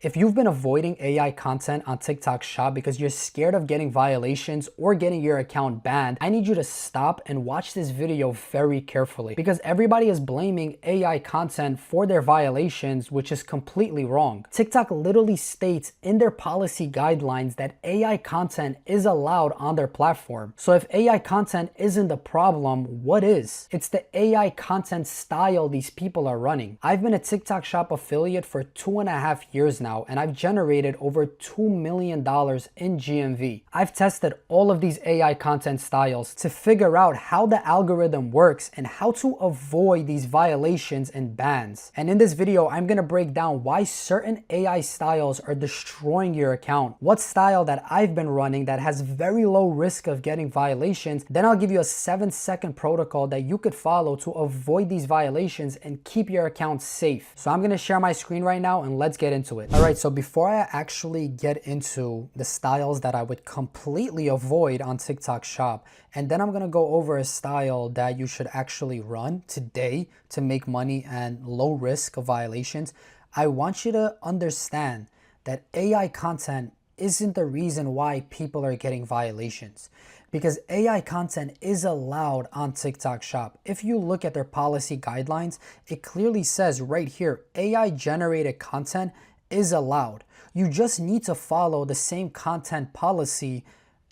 If you've been avoiding AI content on TikTok Shop because you're scared of getting violations or getting your account banned, I need you to stop and watch this video very carefully because everybody is blaming AI content for their violations, which is completely wrong. TikTok literally states in their policy guidelines that AI content is allowed on their platform. So if AI content isn't the problem, what is? It's the AI content style these people are running. I've been a TikTok Shop affiliate for 2.5 years now, and I've generated over $2 million in GMV. I've tested all of these AI content styles to figure out how the algorithm works and how to avoid these violations and bans. And in this video, I'm gonna break down why certain AI styles are destroying your account, what style that I've been running that has very low risk of getting violations. Then I'll give you a 7-second protocol that you could follow to avoid these violations and keep your account safe. So I'm gonna share my screen right now and let's get into it. All right, so before I actually get into the styles that I would completely avoid on TikTok Shop, and then I'm gonna go over a style that you should actually run today to make money and low risk of violations, I want you to understand that AI content isn't the reason why people are getting violations, because AI content is allowed on TikTok Shop. If you look at their policy guidelines, it clearly says right here, AI generated content is allowed. You just need to follow the same content policy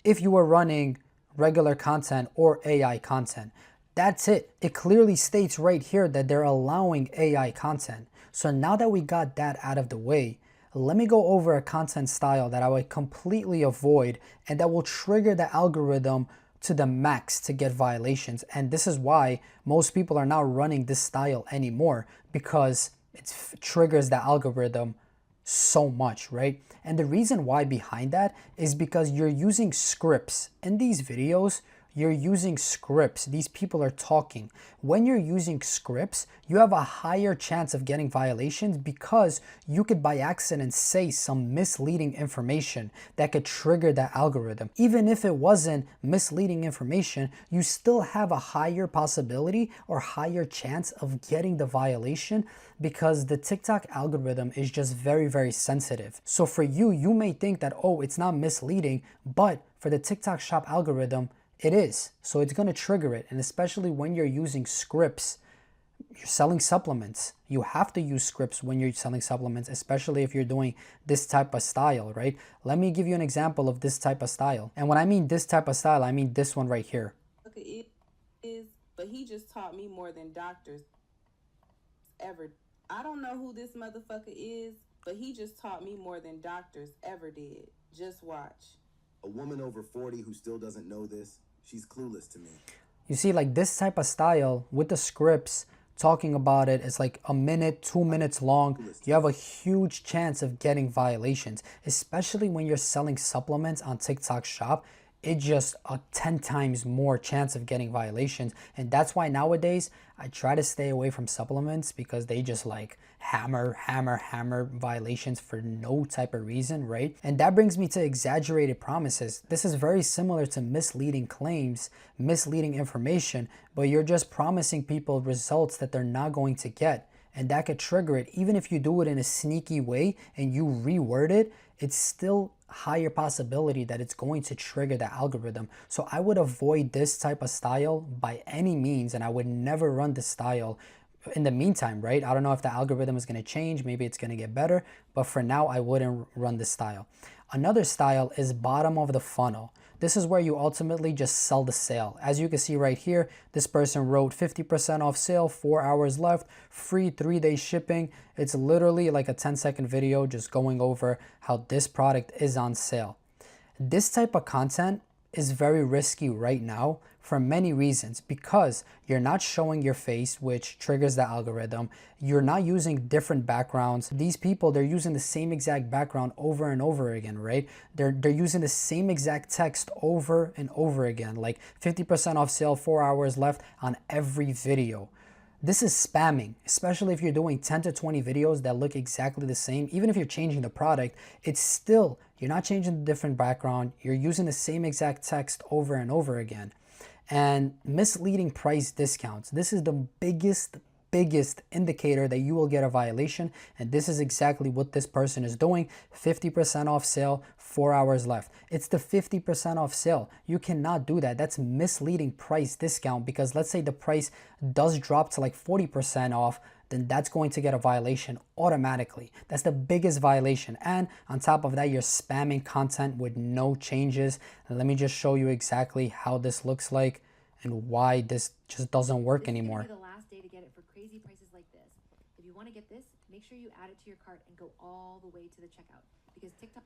if you were running regular content or AI content. That's it. It clearly states right here that they're allowing AI content. So now that we got that out of the way, let me go over a content style that I would completely avoid and that will trigger the algorithm to the max to get violations. And this is why most people are not running this style anymore, because it triggers the algorithm so much, right? And the reason why behind that is because you're using scripts. In these videos, you're using scripts. These people are talking. When you're using scripts, you have a higher chance of getting violations because you could by accident say some misleading information that could trigger the algorithm. Even if it wasn't misleading information, you still have a higher possibility or higher chance of getting the violation because the TikTok algorithm is just very, very sensitive. So for you, you may think that, oh, it's not misleading, but for the TikTok Shop algorithm, it is. So it's going to trigger it. And especially when you're using scripts, you're selling supplements. You have to use scripts when you're selling supplements, especially if you're doing this type of style, right? Let me give you an example of this type of style. And when I mean this type of style, I mean this one right here. It is, but he just taught me more than doctors ever. I don't know who this motherfucker is, but he just taught me more than doctors ever did. Just watch. A woman over 40 who still doesn't know this, she's clueless to me. You see, like this type of style with the scripts talking about it, it's like a minute, 2 minutes long. You have a huge chance of getting violations, especially when you're selling supplements on TikTok Shop. It's just a 10 times more chance of getting violations. And that's why nowadays I try to stay away from supplements, because they just like hammer violations for no type of reason, right? And that brings me to exaggerated promises. This is very similar to misleading claims, misleading information, but you're just promising people results that they're not going to get. And that could trigger it. Even if you do it in a sneaky way and you reword it, it's still higher possibility that it's going to trigger the algorithm. So I would avoid this type of style by any means, and I would never run this style in the meantime, right? I don't know if the algorithm is going to change. Maybe it's going to get better, but for now, I wouldn't run this style. Another style is bottom of the funnel. This is where you ultimately just sell the sale. As you can see right here, this person wrote 50% off sale, 4 hours left, free 3-day shipping. It's literally like a 10-second video just going over how this product is on sale. This type of content is very risky right now for many reasons, because you're not showing your face, which triggers the algorithm. You're not using different backgrounds. These people, they're using the same exact background over and over again, right? They're using the same exact text over and over again, like 50% off sale, 4 hours left on every video. This is spamming, especially if you're doing 10 to 20 videos that look exactly the same. Even if you're changing the product, it's still, you're not changing the different background. You're using the same exact text over and over again. And misleading price discounts. This is the biggest biggest indicator that you will get a violation. And this is exactly what this person is doing. 50% off sale, 4 hours left. It's the 50% off sale. You cannot do that. That's misleading price discount, because let's say the price does drop to like 40% off, then that's going to get a violation automatically. That's the biggest violation. And on top of that, you're spamming content with no changes. And let me just show you exactly how this looks like and why this just doesn't work anymore. This is gonna be the last day to get it for crazy prices like this. If you want to get this, make sure you add it to your cart and go all the way to the checkout, because TikTok...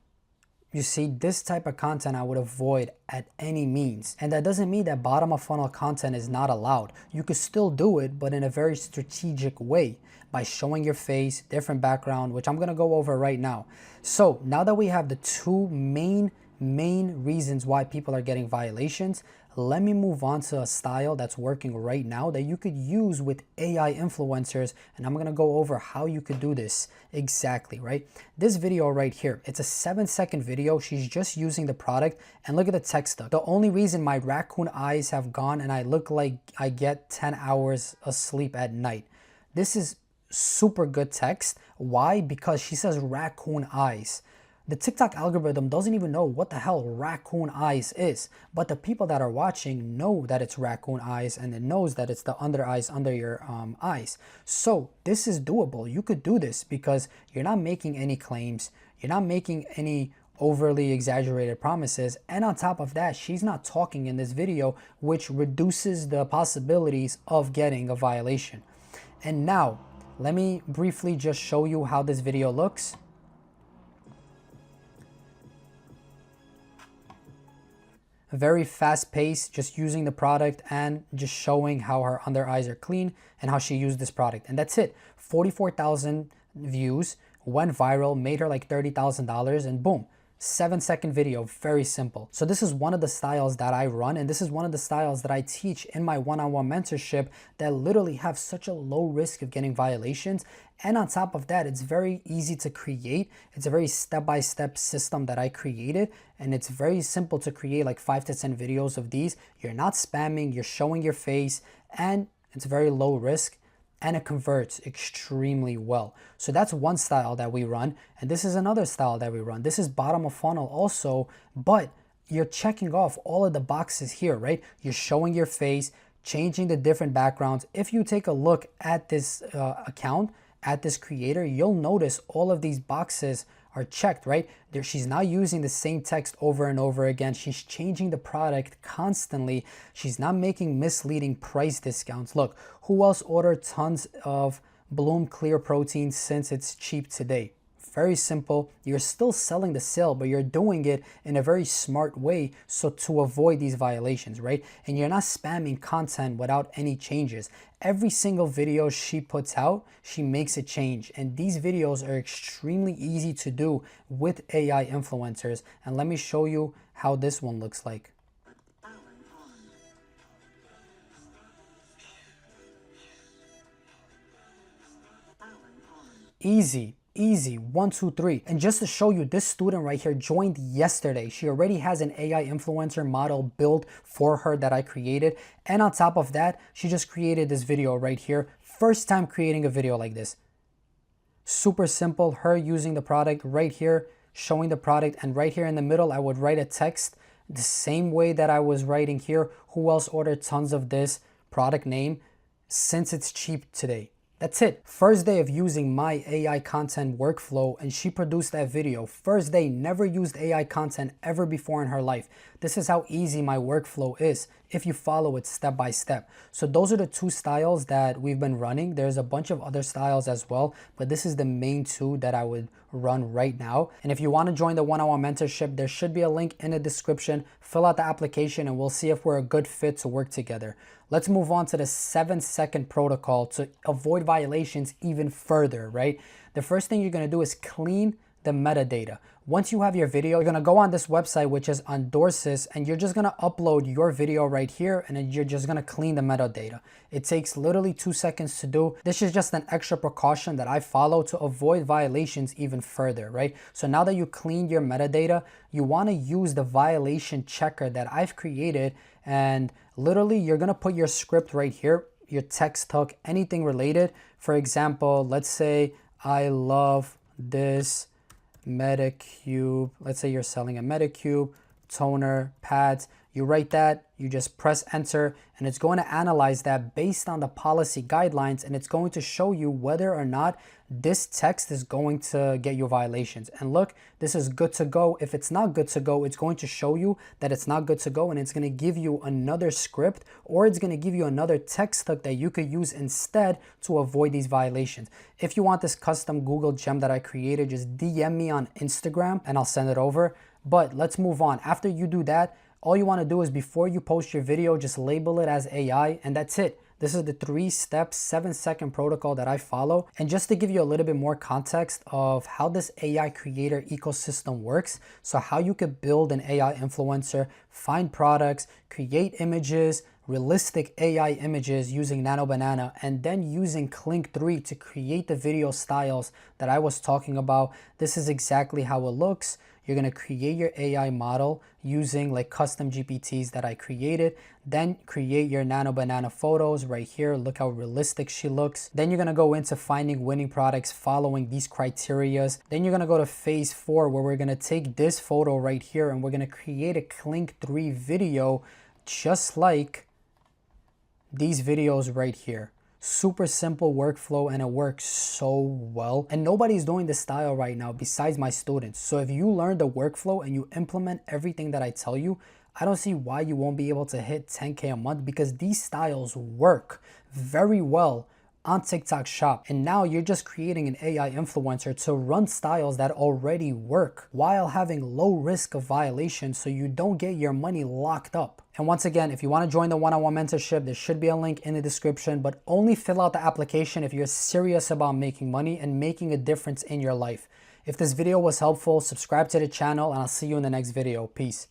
You see, this type of content I would avoid at any means. And that doesn't mean that bottom of funnel content is not allowed. You could still do it, but in a very strategic way, by showing your face, different background, which I'm gonna go over right now. So now that we have the two main reasons why people are getting violations, let me move on to a style that's working right now that you could use with AI influencers, and I'm gonna go over how you could do this exactly, right? This video right here, it's a 7-second video. She's just using the product, and look at the text stuff. The only reason my raccoon eyes have gone and I look like I get 10 hours of sleep at night. This is super good text. Why? Because she says raccoon eyes. The TikTok algorithm doesn't even know what the hell raccoon eyes is, but the people that are watching know that it's raccoon eyes, and it knows that it's the under eyes under your eyes. So this is doable. You could do this because you're not making any claims. You're not making any overly exaggerated promises. And on top of that, she's not talking in this video, which reduces the possibilities of getting a violation. And now, let me briefly just show you how this video looks. Very fast paced, just using the product and just showing how her under eyes are clean and how she used this product. And that's it. 44,000 views, went viral, made her like $30,000, and boom. 7-second video, very simple. So this is one of the styles that I run, and this is one of the styles that I teach in my one-on-one mentorship that literally have such a low risk of getting violations. And on top of that, it's very easy to create. It's a very step-by-step system that I created, and it's very simple to create, like 5 to 10 videos of these. You're not spamming, you're showing your face, and it's very low risk. And it converts extremely well. So that's one style that we run. And this is another style that we run. This is bottom of funnel also, but you're checking off all of the boxes here, right? You're showing your face, changing the different backgrounds. If you take a look at this account, at this creator, you'll notice all of these boxes are checked, right? She's not using the same text over and over again. She's changing the product constantly. She's not making misleading price discounts. Look, who else ordered tons of Bloom Clear Protein since it's cheap today? Very simple. You're still selling the sale, but you're doing it in a very smart way, so to avoid these violations, right? And you're not spamming content without any changes. Every single video she puts out, she makes a change. And these videos are extremely easy to do with AI influencers. And let me show you how this one looks like. Easy. Easy, 1, 2, 3. And just to show you, this student right here joined yesterday. She already has an AI influencer model built for her that I created. And on top of that, she just created this video right here. First time creating a video like this. Super simple, her using the product right here, showing the product. And right here in the middle, I would write a text the same way that I was writing here. Who else ordered tons of this product name since it's cheap today? That's it. First day of using my AI content workflow, and she produced that video. First day, never used AI content ever before in her life. This is how easy my workflow is if you follow it step by step. So those are the two styles that we've been running. There's a bunch of other styles as well, but this is the main two that I would run right now. And if you want to join the one-on-one mentorship, there should be a link in the description. Fill out the application and we'll see if we're a good fit to work together. Let's move on to the 7-second protocol to avoid violations even further, right? The first thing you're going to do is clean the metadata. Once you have your video, you're going to go on this website, which is Endorsis, and you're just going to upload your video right here, and then you're just going to clean the metadata. It takes literally 2 seconds to do. This is just an extra precaution that I follow to avoid violations even further, right? So now that you cleaned your metadata, you want to use the violation checker that I've created, and literally you're going to put your script right here. your text hook, anything related. For example, let's say I love this Medicube. Let's say you're selling a Medicube, toner, pads. You write that, you just press enter, and it's going to analyze that based on the policy guidelines, and it's going to show you whether or not this text is going to get you violations. And look, this is good to go. If it's not good to go, it's going to show you that it's not good to go, and it's going to give you another script, or it's going to give you another text hook that you could use instead to avoid these violations. If you want this custom Google gem that I created, just DM me on Instagram and I'll send it over. But let's move on. After you do that, all you want to do is before you post your video, just label it as AI, and that's it. This is the 3-step, 7-second protocol that I follow. And just to give you a little bit more context of how this AI creator ecosystem works, so how you could build an AI influencer, find products, create images, realistic AI images using Nano Banana, and then using Kling 3 to create the video styles that I was talking about. This is exactly how it looks. You're going to create your AI model using like custom GPTs that I created. Then create your Nano Banana photos right here. Look how realistic she looks. Then you're going to go into finding winning products following these criterias. Then you're going to go to phase 4, where we're going to take this photo right here and we're going to create a Kling 3 video just like these videos right here. Super simple workflow, and it works so well. And nobody's doing this style right now besides my students. So if you learn the workflow and you implement everything that I tell you, I don't see why you won't be able to hit 10K a month, because these styles work very well on TikTok Shop. And now you're just creating an AI influencer to run styles that already work while having low risk of violation, so you don't get your money locked up. And once again, if you want to join the one-on-one mentorship, there should be a link in the description, but only fill out the application if you're serious about making money and making a difference in your life. If this video was helpful, subscribe to the channel, and I'll see you in the next video. Peace.